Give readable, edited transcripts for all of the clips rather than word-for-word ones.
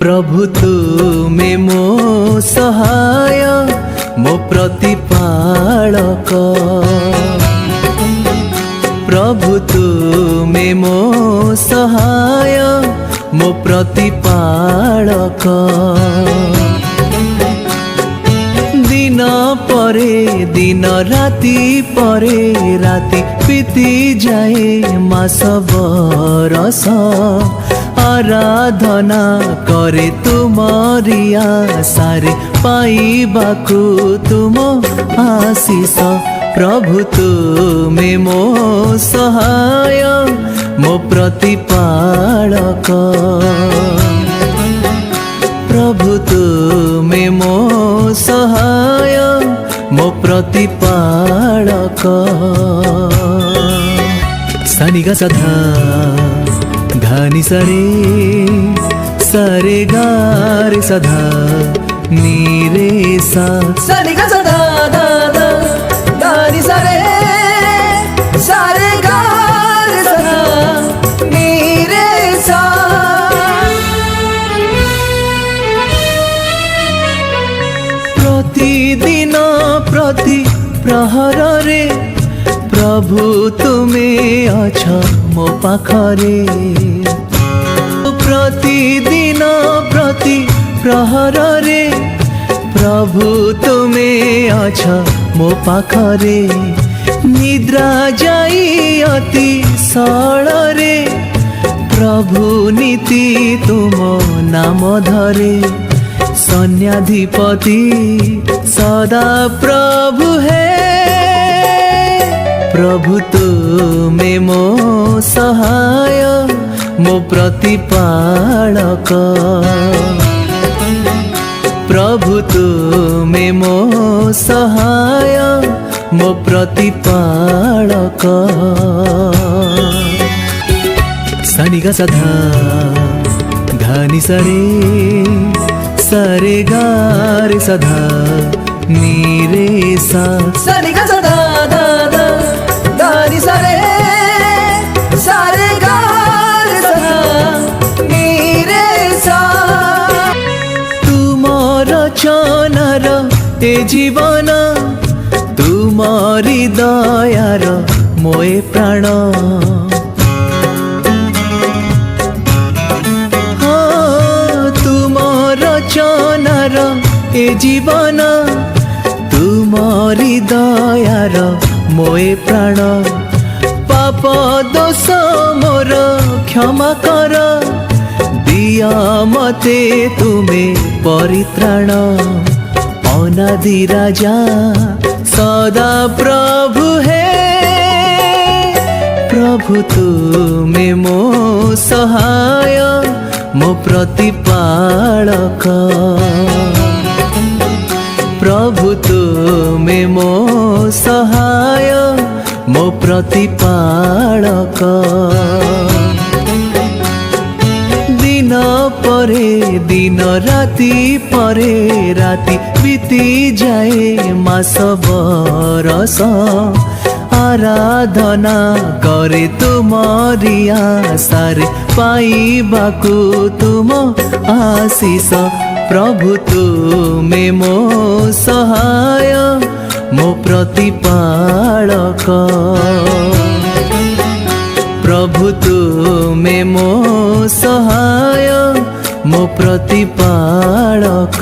प्रभु तुमे मो सहाय मो प्रतिपालक। प्रभु तुमे मो सहाय मो प्रतिपालक। दिन परे दिन राति परे राति बीती जाए मास बरस आराधना करे तुमरी आशारे पाइबाकु तुम आशीष। प्रभु तुमे मो सहाय मो प्रतिपालक। प्रभु तुमे मो सहाय मो प्रतिपालक। सानिगा सधा घानी सरे सरे गारे सधा नीरे सा सानिगा सधा धा धा घानी सरे सरे गारे सधा नीरे सा। प्रतिदिन प्रति प्रहर रे प्रभु तुमे अछ मो पाखरे। प्रतिदिन प्रति प्रहर रे प्रभु तुमे अछ मो पाखरे। निद्रा जाई अति सळरे प्रभु नीति तुम नाम धरे। सैन्याधिपति सदा प्रभु है प्रभु तुमे मो सहाय मो प्रतिपालक। प्रभु तुमे मो सहाय मो प्रतिपालक। सानिगा सधा घानी सरे सरे गारे सधा नीरे सा सानिगा सधा धा धा घानी सरे सरे गारे सधा नीरे सा। तुमर चनार ए जीवन तुमरी दयार मोए प्राण। चनार ए जीवन तुमरी दयार मोए प्राण। पाप दोष मोर क्षमा कर दिया मते तुमे परित्राण। अनादि राजा सदा प्रभु है प्रभु तुमे मो सहाय मो प्रतिपालक। प्रभु तुमे मो सहाय मो प्रतिपालक। दिन परे दिन राति परे राति बीती जाए मास बरस आराधना करे तुमरी आशारे पाइबाकु तुम आशीष। प्रभु तुमे मो सहाय मो प्रतिपालक। प्रभु तुमे मो सहाय मो प्रतिपालक।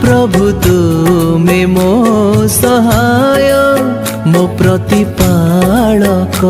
प्रभु तुमे मो सहाय मो प्रतिपालक।